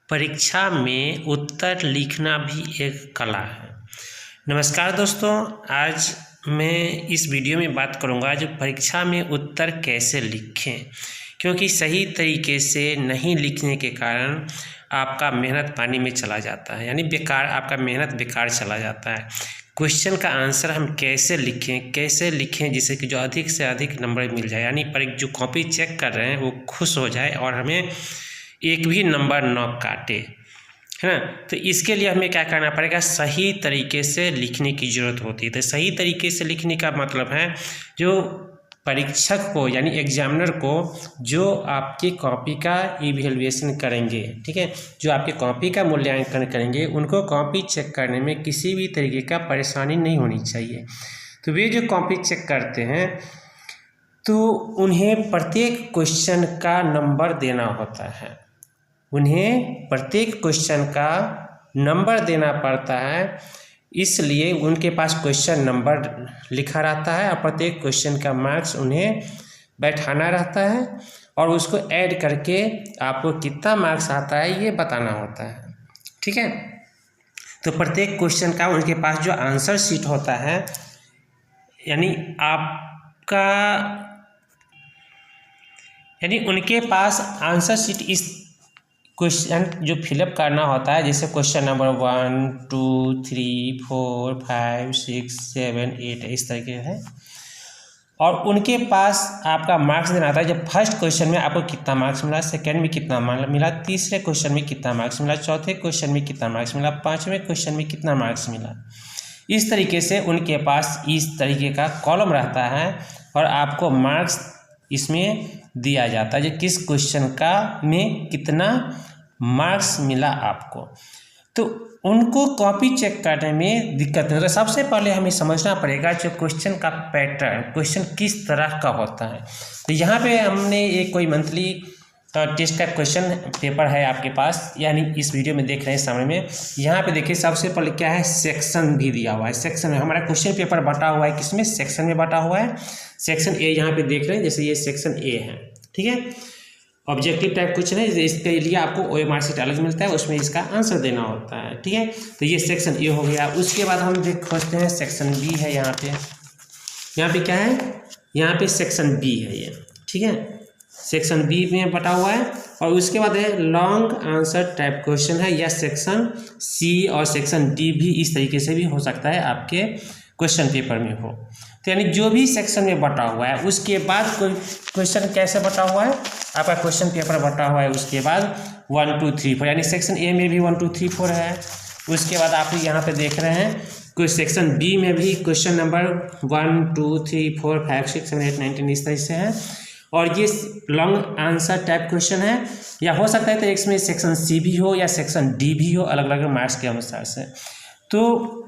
परीक्षा में उत्तर लिखना भी एक कला है। नमस्कार दोस्तों, आज मैं इस वीडियो में बात करूंगा जो परीक्षा में उत्तर कैसे लिखें, क्योंकि सही तरीके से नहीं लिखने के कारण आपका मेहनत पानी में चला जाता है, यानी बेकार, आपका मेहनत बेकार चला जाता है। क्वेश्चन का आंसर हम कैसे लिखें जिससे कि जो अधिक से अधिक नंबर मिल जाए, यानी जो कॉपी चेक कर रहे हैं वो खुश हो जाए और हमें एक भी नंबर न काटे, है ना। तो इसके लिए हमें क्या करना पड़ेगा, सही तरीके से लिखने की ज़रूरत होती है। तो सही तरीके से लिखने का मतलब है जो परीक्षक को यानी एग्जामिनर को जो आपकी कॉपी का इवैल्यूएशन करेंगे, ठीक है, जो आपकी कॉपी का मूल्यांकन करेंगे, उनको कॉपी चेक करने में किसी भी तरीके का परेशानी नहीं होनी चाहिए। तो वे जो कॉपी चेक करते हैं तो उन्हें प्रत्येक क्वेश्चन का नंबर देना होता है, उन्हें प्रत्येक क्वेश्चन का नंबर देना पड़ता है, इसलिए उनके पास क्वेश्चन नंबर लिखा रहता है और प्रत्येक क्वेश्चन का मार्क्स उन्हें बैठाना रहता है और उसको ऐड करके आपको कितना मार्क्स आता है ये बताना होता है, ठीक है। तो प्रत्येक क्वेश्चन का उनके पास जो आंसर शीट होता है, यानी उनके पास आंसर शीट इस क्वेश्चन जो फिलअप करना होता है, जैसे क्वेश्चन नंबर 1 2 3 4 5 6 7 8 इस तरीके है, और उनके पास आपका मार्क्स देना आता है। जब फर्स्ट क्वेश्चन में आपको कितना मार्क्स मिला, सेकंड में कितना मिला, तीसरे क्वेश्चन में कितना मार्क्स मिला, चौथे क्वेश्चन में कितना मार्क्स मिला, पाँचवें क्वेश्चन में कितना मार्क्स मिला। इस तरीके से उनके पास इस तरीके का कॉलम रहता है और आपको मार्क्स इसमें दिया जाता है जो किस क्वेश्चन का में कितना मार्क्स मिला आपको। तो उनको कॉपी चेक करने में दिक्कत नहीं होता। सबसे पहले हमें समझना पड़ेगा जो क्वेश्चन का पैटर्न, क्वेश्चन किस तरह का होता है। तो यहाँ पे हमने एक कोई मंथली टेस्ट का क्वेश्चन पेपर है आपके पास, यानी इस वीडियो में देख रहे हैं सामने में। यहाँ पे देखिए सबसे पहले क्या है, सेक्शन भी दिया हुआ है। सेक्शन में हमारा क्वेश्चन पेपर बटा हुआ है, किसमें, सेक्शन में बटा हुआ है। सेक्शन ए यहाँ पे देख रहे हैं, जैसे ये सेक्शन ए है, ठीक है। ऑब्जेक्टिव टाइप क्वेश्चन है, इसके लिए आपको OMR शीट अलग मिलता है, उसमें इसका आंसर देना होता है, ठीक है। तो ये सेक्शन ए हो गया। उसके बाद हम खोजते हैं सेक्शन बी है। यहाँ पे क्या है, यहाँ पे सेक्शन बी है ये, ठीक है। सेक्शन बी में बटा हुआ है। और उसके बाद है लॉन्ग आंसर टाइप क्वेश्चन है, या सेक्शन सी और सेक्शन डी भी इस तरीके से भी हो सकता है आपके क्वेश्चन पेपर में हो। तो यानी जो भी सेक्शन में बटा हुआ है उसके बाद कोई क्वेश्चन कैसे बटा हुआ है, आपका क्वेश्चन पेपर बटा हुआ है। उसके बाद 1 2 3 4, यानी सेक्शन ए में भी 1 2 3 4 है। उसके बाद आप यहाँ पे देख रहे हैं कोई सेक्शन बी में भी क्वेश्चन नंबर 1 2 3 4 5 6 7 8 9 10 इस तरह से है। और ये लॉन्ग आंसर टाइप क्वेश्चन है, या हो सकता है तो इसमें सेक्शन सी भी हो या सेक्शन डी भी हो, अलग अलग मार्क्स के अनुसार से। तो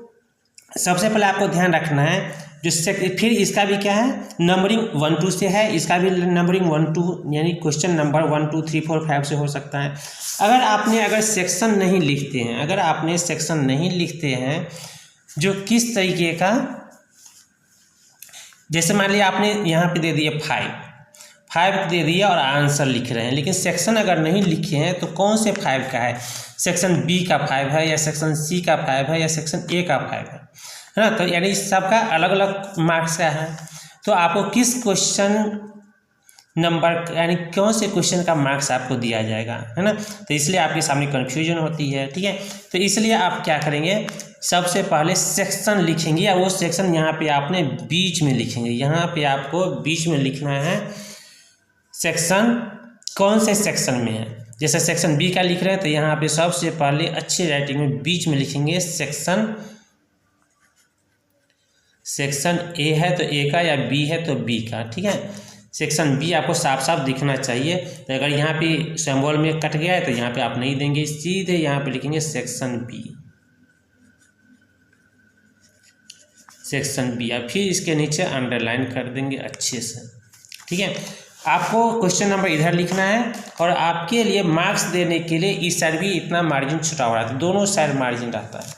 सबसे पहले आपको ध्यान रखना है फिर इसका भी क्या है, नंबरिंग 1 2 से है, इसका भी नंबरिंग 1 2 यानी क्वेश्चन नंबर 1 2 3 4 5 से हो सकता है। अगर सेक्शन नहीं लिखते हैं, अगर आपने सेक्शन नहीं लिखते हैं जो किस तरीके का, जैसे मान लिया आपने यहाँ पे दे दिया 5 दे दिया और आंसर लिख रहे हैं, लेकिन सेक्शन अगर नहीं लिखे हैं तो कौन से 5 का है, सेक्शन बी का 5 है या सेक्शन सी का 5 है या सेक्शन ए का 5 है ना। तो यानी सबका अलग अलग मार्क्स का है। तो आपको किस क्वेश्चन नंबर यानी कौन से क्वेश्चन का मार्क्स आपको दिया जाएगा, है ना। तो इसलिए आपके सामने कन्फ्यूजन होती है, ठीक है। तो इसलिए आप क्या करेंगे, सबसे पहले सेक्शन लिखेंगे, या वो सेक्शन यहाँ पे आपने बीच में लिखेंगे। यहाँ पे आपको बीच में लिखना है सेक्शन कौन से सेक्शन में है। जैसे सेक्शन बी का लिख रहे हैं तो यहाँ पे सबसे पहले अच्छी राइटिंग में बीच में लिखेंगे सेक्शन ए है तो ए का, या बी है तो बी का, ठीक है। सेक्शन बी आपको साफ साफ दिखना चाहिए। तो अगर यहाँ पे सिंबल में कट गया है तो यहाँ पे आप नहीं देंगे, सीधे यहाँ पे लिखेंगे सेक्शन बी, और फिर इसके नीचे अंडरलाइन कर देंगे अच्छे से, ठीक है। आपको क्वेश्चन नंबर इधर लिखना है और आपके लिए मार्क्स देने के लिए इस साइड भी इतना मार्जिन छुटा हुआ रहता है, दोनों साइड मार्जिन रहता है,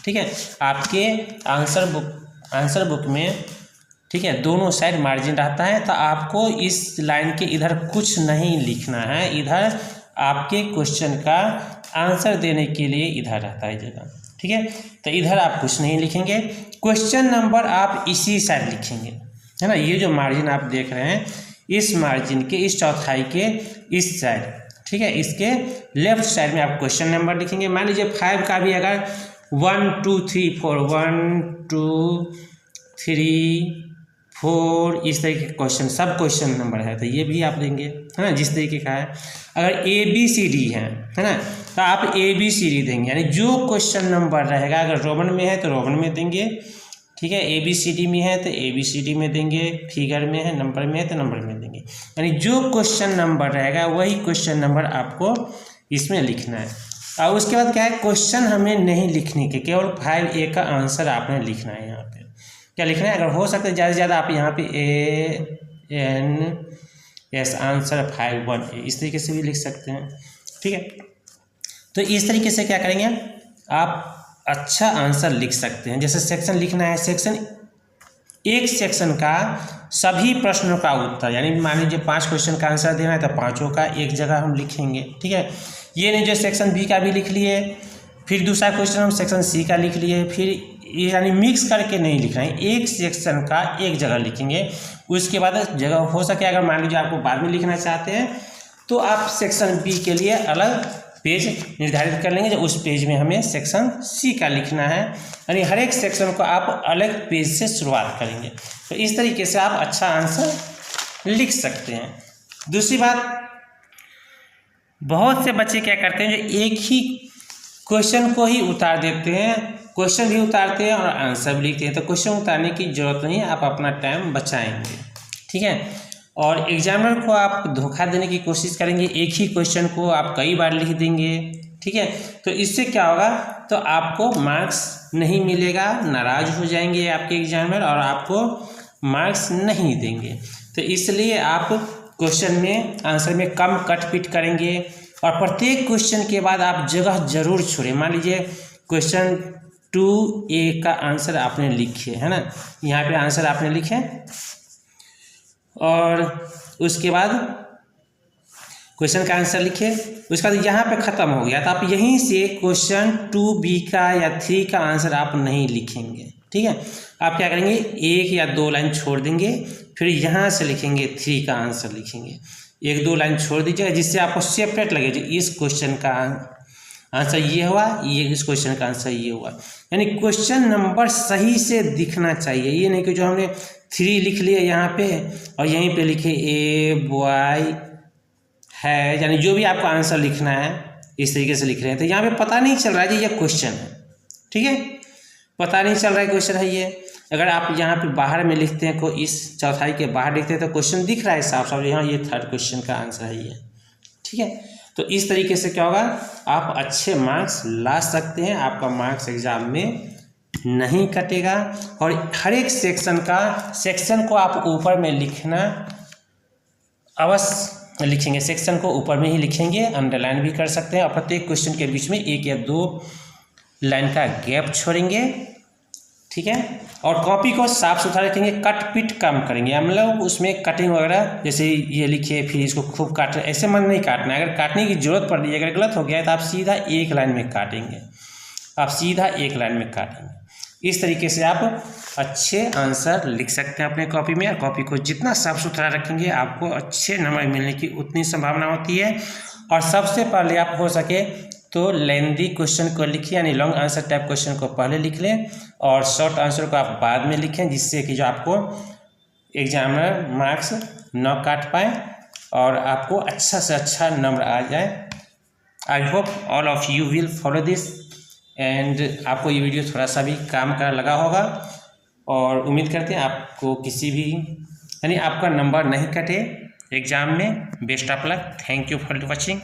ठीक है। आपके आंसर बुक में, ठीक है, दोनों साइड मार्जिन रहता है। तो आपको इस लाइन के इधर कुछ नहीं लिखना है, इधर आपके क्वेश्चन का आंसर देने के लिए इधर रहता है जगह, ठीक है। तो इधर आप कुछ नहीं लिखेंगे, क्वेश्चन नंबर आप इसी साइड लिखेंगे, है ना। ये जो मार्जिन आप देख रहे हैं, इस मार्जिन के इस चौथाई के इस साइड, ठीक है, इसके लेफ्ट साइड में आप क्वेश्चन नंबर लिखेंगे। मान लीजिए 5 का भी अगर 1 2 3 4 1 2 3 4 इस तरीके के क्वेश्चन सब क्वेश्चन नंबर है, तो ये भी आप देंगे, है ना, जिस तरीके का है। अगर ABCD है ना, तो आप ABCD देंगे, यानी जो क्वेश्चन नंबर रहेगा, अगर रोमन में है तो रोमन में देंगे, ठीक है। ABCD में है तो ABCD में देंगे, फिगर में है, नंबर में है तो नंबर में देंगे, यानी जो क्वेश्चन नंबर रहेगा वही क्वेश्चन नंबर आपको इसमें लिखना है। और उसके बाद क्या है, क्वेश्चन हमें नहीं लिखने के, केवल 5A का आंसर आपने लिखना है। यहाँ पे क्या लिखना है, अगर हो सकता है ज़्यादा से ज़्यादा आप यहाँ पे ANS आंसर 5 इस तरीके से भी लिख सकते हैं, ठीक है। तो इस तरीके से क्या करेंगे, आप अच्छा आंसर लिख सकते हैं। जैसे सेक्शन लिखना है, एक सेक्शन का सभी प्रश्नों का उत्तर, यानी मान लीजिए 5 क्वेश्चन का आंसर देना है तो 5 का एक जगह हम लिखेंगे, ठीक है। ये नहीं जो सेक्शन B का भी लिख लिए, फिर दूसरा क्वेश्चन हम सेक्शन C का लिख लिए, फिर यानी मिक्स करके नहीं लिखना है, एक सेक्शन का एक जगह लिखेंगे। उसके बाद जगह हो सके अगर मान लीजिए आपको बाद में लिखना चाहते हैं तो आप सेक्शन B के लिए अलग पेज निर्धारित कर लेंगे, जो उस पेज में हमें सेक्शन C का लिखना है, यानी हर एक सेक्शन को आप अलग पेज से शुरुआत करेंगे। तो इस तरीके से आप अच्छा आंसर लिख सकते हैं। दूसरी बात, बहुत से बच्चे क्या करते हैं, जो एक ही क्वेश्चन को ही उतार देते हैं, क्वेश्चन भी उतारते हैं और आंसर भी लिखते हैं। तो क्वेश्चन उतारने की जरूरत नहीं है, आप अपना टाइम बचाएंगे, ठीक है। और एग्जामिनर को आप धोखा देने की कोशिश करेंगे, एक ही क्वेश्चन को आप कई बार लिख देंगे, ठीक है। तो इससे क्या होगा, तो आपको मार्क्स नहीं मिलेगा, नाराज हो जाएंगे आपके एग्जामिनर और आपको मार्क्स नहीं देंगे। तो इसलिए आप क्वेश्चन में आंसर में कम कट पीट करेंगे और प्रत्येक क्वेश्चन के बाद आप जगह जरूर छोड़ें। मान लीजिए क्वेश्चन 2A का आंसर आपने लिखे, है ना, यहाँ पे आंसर आपने लिखे और उसके बाद क्वेश्चन का आंसर लिखे, उसके बाद यहाँ पे ख़त्म हो गया, तो आप यहीं से क्वेश्चन 2B का या 3 का आंसर आप नहीं लिखेंगे, ठीक है। आप क्या करेंगे, 1 या 2 लाइन छोड़ देंगे, फिर यहाँ से लिखेंगे 3 का आंसर लिखेंगे, 1-2 लाइन छोड़ दीजिएगा, जिससे आपको सेपरेट लगे, जो इस क्वेश्चन का आंसर ये हुआ, ये इस क्वेश्चन का आंसर ये हुआ, यानी क्वेश्चन नंबर सही से दिखना चाहिए। ये नहीं कि जो हमने 3 लिख लिए यहाँ पे और यहीं पे लिखे A बॉय है, यानी जो भी आपको आंसर लिखना है इस तरीके से लिख रहे हैं, तो यहाँ पे पता नहीं चल रहा है कि ये क्वेश्चन है, ठीक है, पता नहीं चल रहा है क्वेश्चन है ये। अगर आप यहाँ पे बाहर में लिखते हैं, को इस चौथाई के बाहर लिखते हैं तो क्वेश्चन दिख रहा है साफ साफ, यहाँ ये 3rd क्वेश्चन का आंसर है ये, ठीक है। तो इस तरीके से क्या होगा, आप अच्छे मार्क्स ला सकते हैं, आपका मार्क्स एग्जाम में नहीं कटेगा। और हर एक सेक्शन को आप ऊपर में लिखना अवश्य लिखेंगे, सेक्शन को ऊपर में ही लिखेंगे, अंडरलाइन भी कर सकते हैं और प्रत्येक क्वेश्चन के बीच में 1 या 2 लाइन का गैप छोड़ेंगे, ठीक है। और कॉपी को साफ सुथरा रखेंगे, कट पिट कम करेंगे, मतलब उसमें कटिंग वगैरह, जैसे ये लिखिए फिर इसको खूब काट, ऐसे मन नहीं काटना है। अगर काटने की जरूरत पड़ रही है, अगर गलत हो गया है तो आप सीधा 1 लाइन में काटेंगे, आप सीधा 1 लाइन में काटेंगे। इस तरीके से आप अच्छे आंसर लिख सकते हैं अपने कॉपी में। और कॉपी को जितना साफ सुथरा रखेंगे आपको अच्छे नंबर मिलने की उतनी संभावना होती है। और सबसे पहले आप हो सके तो लेंदी क्वेश्चन को लिखिए, यानी लॉन्ग आंसर टाइप क्वेश्चन को पहले लिख लें और शॉर्ट आंसर को आप बाद में लिखें, जिससे कि जो आपको एग्जामिनर मार्क्स न काट पाए और आपको अच्छा से अच्छा नंबर आ जाए। I hope all of you will follow this and आपको ये वीडियो थोड़ा सा भी काम का लगा होगा और उम्मीद करते हैं आपको किसी भी यानी आपका नंबर नहीं कटे एग्ज़ाम में। Best of luck, thank you for watching.